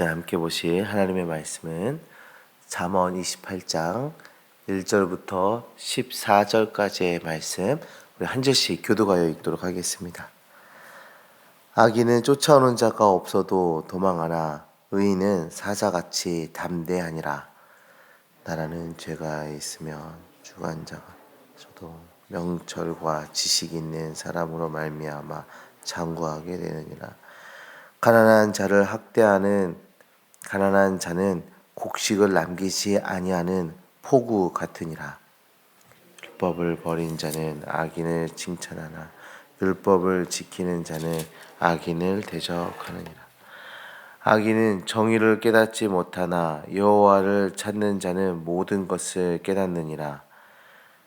시간 함께 보실 하나님의 말씀은 잠언 28장 1절부터 14절까지의 말씀, 우리 한 절씩 교도하여 읽도록 하겠습니다. 악인은 쫓아오는 자가 없어도 도망하나 의인은 사자같이 담대하니라. 나라는 죄가 있으면 주관자가 저도 명철과 지식이 있는 사람으로 말미암아 장구하게 되느니라. 가난한 자는 곡식을 남기지 아니하는 포구 같으니라. 율법을 버린 자는 악인을 칭찬하나 율법을 지키는 자는 악인을 대적하느니라. 악인은 정의를 깨닫지 못하나 여호와를 찾는 자는 모든 것을 깨닫느니라.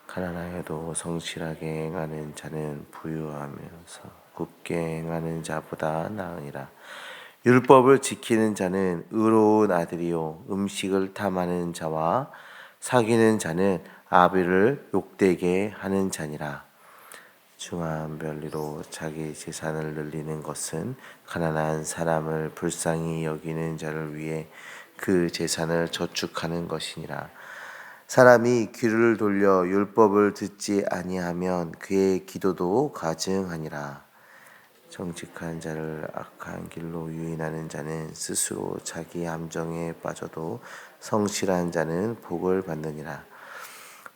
가난하여도 성실하게 행하는 자는 부유하면서 굳게 행하는 자보다 나으니라. 율법을 지키는 자는 의로운 아들이요 음식을 탐하는 자와 사귀는 자는 아비를 욕되게 하는 자니라. 중한 별리로 자기 재산을 늘리는 것은 가난한 사람을 불쌍히 여기는 자를 위해 그 재산을 저축하는 것이니라. 사람이 귀를 돌려 율법을 듣지 아니하면 그의 기도도 가증하니라. 정직한 자를 악한 길로 유인하는 자는 스스로 자기 함정에 빠져도 성실한 자는 복을 받느니라.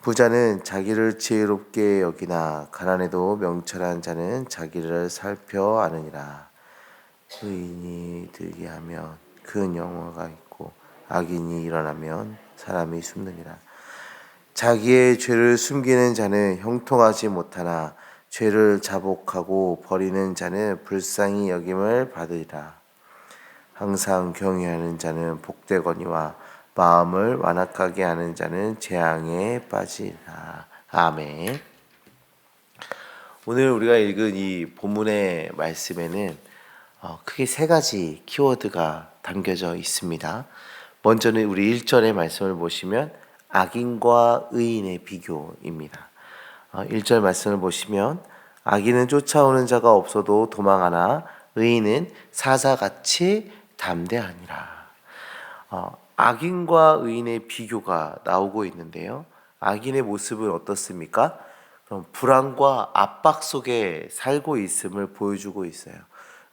부자는 자기를 지혜롭게 여기나 가난해도 명철한 자는 자기를 살펴 아느니라. 의인이 들게 하면 큰 영화가 있고 악인이 일어나면 사람이 숨느니라. 자기의 죄를 숨기는 자는 형통하지 못하나 죄를 자복하고 버리는 자는 불쌍히 여김을 받으리라. 항상 경외하는 자는 복되거니와 마음을 완악하게 하는 자는 재앙에 빠지리라. 아멘. 오늘 우리가 읽은 이 본문의 말씀에는 크게 세 가지 키워드가 담겨져 있습니다. 먼저는 우리 1절의 말씀을 보시면 악인과 의인의 비교입니다. 1절 말씀을 보시면 악인은 쫓아오는 자가 없어도 도망하나 의인은 사자같이 담대하니라. 악인과 의인의 비교가 나오고 있는데요. 악인의 모습은 어떻습니까? 그럼 불안과 압박 속에 살고 있음을 보여주고 있어요.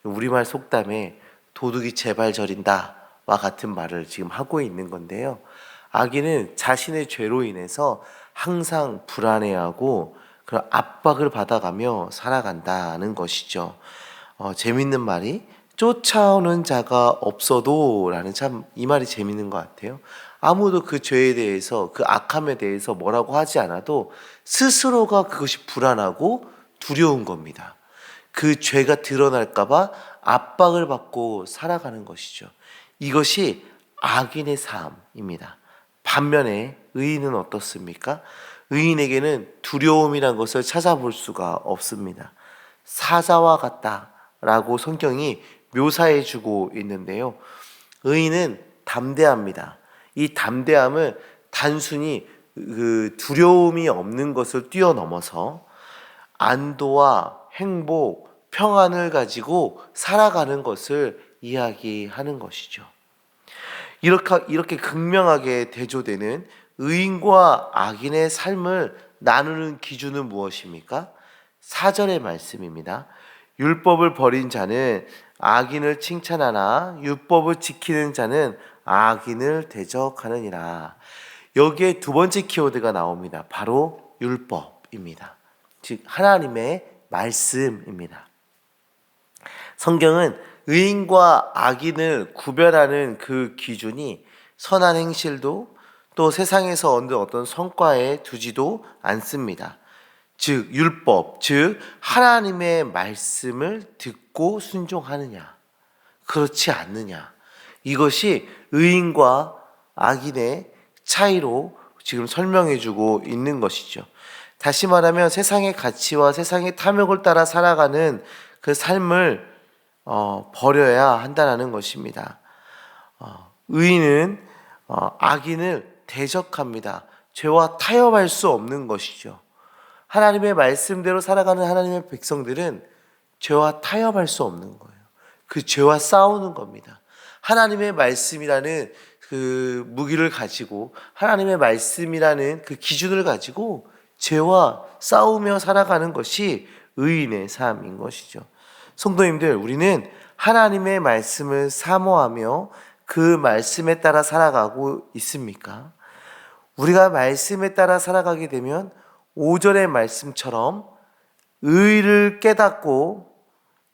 우리말 속담에 도둑이 제발 저린다 와 같은 말을 지금 하고 있는 건데요. 악인은 자신의 죄로 인해서 항상 불안해하고 그런 압박을 받아가며 살아간다는 것이죠. 재밌는 말이 쫓아오는 자가 없어도 라는, 참 이 말이 재밌는 것 같아요. 아무도 그 죄에 대해서, 그 악함에 대해서 뭐라고 하지 않아도 스스로가 그것이 불안하고 두려운 겁니다. 그 죄가 드러날까봐 압박을 받고 살아가는 것이죠. 이것이 악인의 삶입니다. 반면에 의인은 어떻습니까? 의인에게는 두려움이란 것을 찾아볼 수가 없습니다. 사자와 같다라고 성경이 묘사해 주고 있는데요. 의인은 담대합니다. 이 담대함은 단순히 그 두려움이 없는 것을 뛰어넘어서 안도와 행복, 평안을 가지고 살아가는 것을 이야기하는 것이죠. 이렇게 극명하게 대조되는 의인과 악인의 삶을 나누는 기준은 무엇입니까? 4절의 말씀입니다. 율법을 버린 자는 악인을 칭찬하나 율법을 지키는 자는 악인을 대적하느니라. 여기에 두 번째 키워드가 나옵니다. 바로 율법입니다. 즉 하나님의 말씀입니다. 성경은 의인과 악인을 구별하는 그 기준이 선한 행실도 또 세상에서 얻는 어떤 성과에 두지도 않습니다. 즉 율법, 즉 하나님의 말씀을 듣고 순종하느냐, 그렇지 않느냐, 이것이 의인과 악인의 차이로 지금 설명해주고 있는 것이죠. 다시 말하면 세상의 가치와 세상의 탐욕을 따라 살아가는 그 삶을 버려야 한다는 것입니다. 의인은 악인을 대적합니다. 죄와 타협할 수 없는 것이죠. 하나님의 말씀대로 살아가는 하나님의 백성들은 죄와 타협할 수 없는 거예요. 그 죄와 싸우는 겁니다. 하나님의 말씀이라는 그 무기를 가지고, 하나님의 말씀이라는 그 기준을 가지고 죄와 싸우며 살아가는 것이 의인의 삶인 것이죠. 성도님들, 우리는 하나님의 말씀을 사모하며 그 말씀에 따라 살아가고 있습니까? 우리가 말씀에 따라 살아가게 되면 5절의 말씀처럼 의를 깨닫고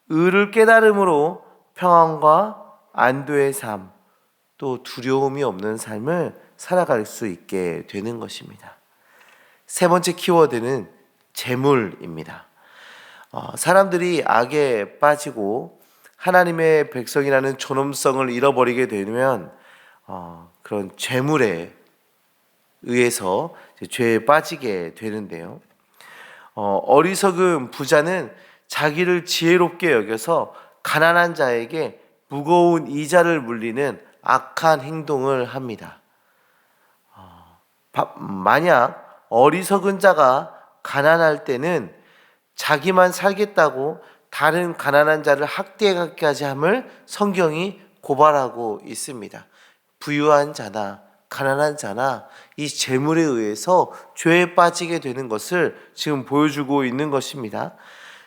의를 깨달음으로 평안과 안도의 삶, 또 두려움이 없는 삶을 살아갈 수 있게 되는 것입니다. 세 번째 키워드는 재물입니다. 사람들이 악에 빠지고 하나님의 백성이라는 존엄성을 잃어버리게 되면 그런 재물에 의해서 죄에 빠지게 되는데요. 어리석은 부자는 자기를 지혜롭게 여겨서 가난한 자에게 무거운 이자를 물리는 악한 행동을 합니다. 만약 어리석은 자가 가난할 때는 자기만 살겠다고 다른 가난한 자를 학대하기까지 함을 성경이 고발하고 있습니다. 부유한 자나 가난한 자나 이 재물에 의해서 죄에 빠지게 되는 것을 지금 보여주고 있는 것입니다.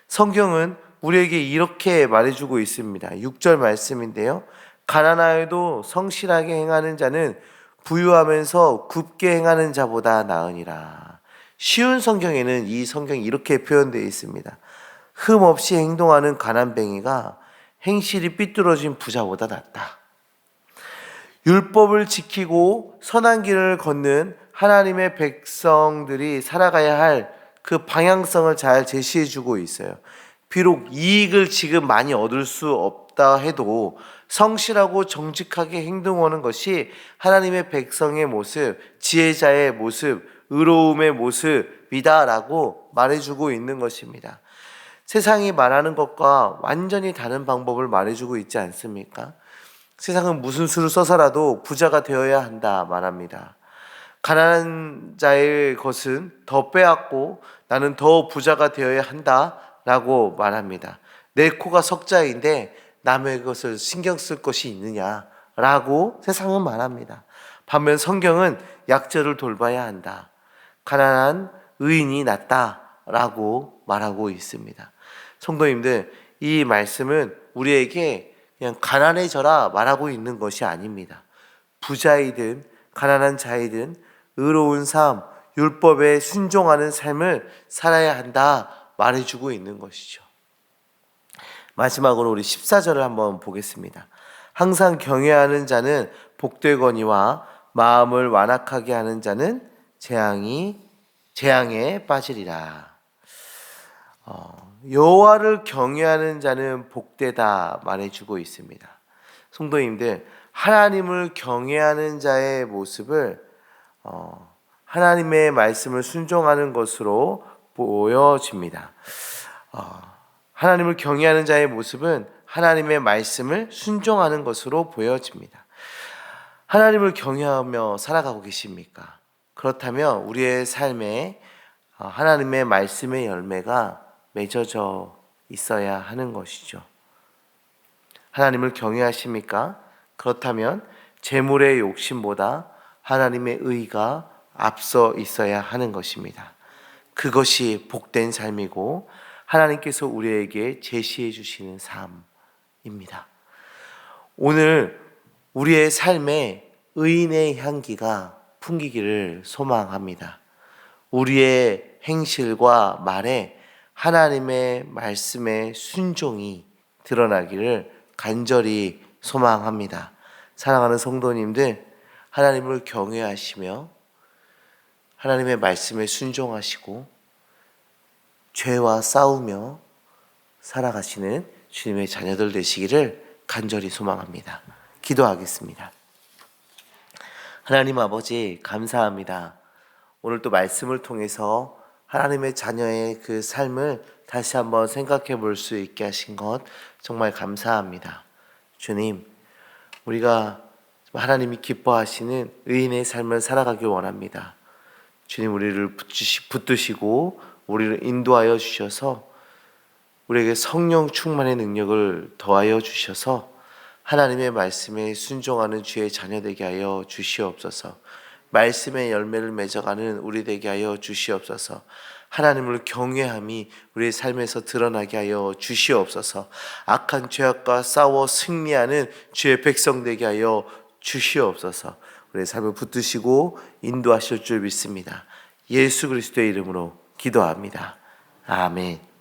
성경은 우리에게 이렇게 말해주고 있습니다. 6절 말씀인데요. 가난하여도 성실하게 행하는 자는 부유하면서 굽게 행하는 자보다 나으니라. 쉬운 성경에는 이 성경이 이렇게 표현되어 있습니다. 흠 없이 행동하는 가난뱅이가 행실이 삐뚤어진 부자보다 낫다. 율법을 지키고 선한 길을 걷는 하나님의 백성들이 살아가야 할 그 방향성을 잘 제시해 주고 있어요. 비록 이익을 지금 많이 얻을 수 없다 해도 성실하고 정직하게 행동하는 것이 하나님의 백성의 모습, 지혜자의 모습, 의로움의 모습이다라고 말해주고 있는 것입니다. 세상이 말하는 것과 완전히 다른 방법을 말해주고 있지 않습니까? 세상은 무슨 수를 써서라도 부자가 되어야 한다 말합니다. 가난한 자의 것은 더 빼앗고 나는 더 부자가 되어야 한다라고 말합니다. 내 코가 석자인데 남의 것을 신경 쓸 것이 있느냐라고 세상은 말합니다. 반면 성경은 약자를 돌봐야 한다. 가난한 의인이 낫다라고 말하고 있습니다. 성도님들, 이 말씀은 우리에게 그냥 가난해져라 말하고 있는 것이 아닙니다. 부자이든 가난한 자이든 의로운 삶, 율법에 순종하는 삶을 살아야 한다 말해주고 있는 것이죠. 마지막으로 우리 14절을 한번 보겠습니다. 항상 경외하는 자는 복되거니와 마음을 완악하게 하는 자는 재앙에 빠지리라. 여호와를 경외하는 자는 복되다 말해주고 있습니다. 성도님들, 하나님을 경외하는 자의 모습을 하나님의 말씀을 순종하는 것으로 보여집니다. 하나님을 경외하는 자의 모습은 하나님의 말씀을 순종하는 것으로 보여집니다. 하나님을 경외하며 살아가고 계십니까? 그렇다면 우리의 삶에 하나님의 말씀의 열매가 맺어져 있어야 하는 것이죠. 하나님을 경외하십니까? 그렇다면 재물의 욕심보다 하나님의 의가 앞서 있어야 하는 것입니다. 그것이 복된 삶이고 하나님께서 우리에게 제시해 주시는 삶입니다. 오늘 우리의 삶에 의인의 향기가 풍기기를 소망합니다. 우리의 행실과 말에 하나님의 말씀의 순종이 드러나기를 간절히 소망합니다. 사랑하는 성도님들, 하나님을 경외하시며 하나님의 말씀에 순종하시고 죄와 싸우며 살아가시는 주님의 자녀들 되시기를 간절히 소망합니다. 기도하겠습니다. 하나님 아버지, 감사합니다. 오늘 또 말씀을 통해서 하나님의 자녀의 그 삶을 다시 한번 생각해 볼 수 있게 하신 것 정말 감사합니다. 주님, 우리가 하나님이 기뻐하시는 의인의 삶을 살아가길 원합니다. 주님, 우리를 붙드시고 우리를 인도하여 주셔서 우리에게 성령 충만의 능력을 더하여 주셔서 하나님의 말씀에 순종하는 주의 자녀 되게 하여 주시옵소서. 말씀의 열매를 맺어가는 우리 되게 하여 주시옵소서. 하나님을 경외함이 우리의 삶에서 드러나게 하여 주시옵소서. 악한 죄악과 싸워 승리하는 주의 백성 되게 하여 주시옵소서. 우리의 삶을 붙드시고 인도하실 줄 믿습니다. 예수 그리스도의 이름으로 기도합니다. 아멘.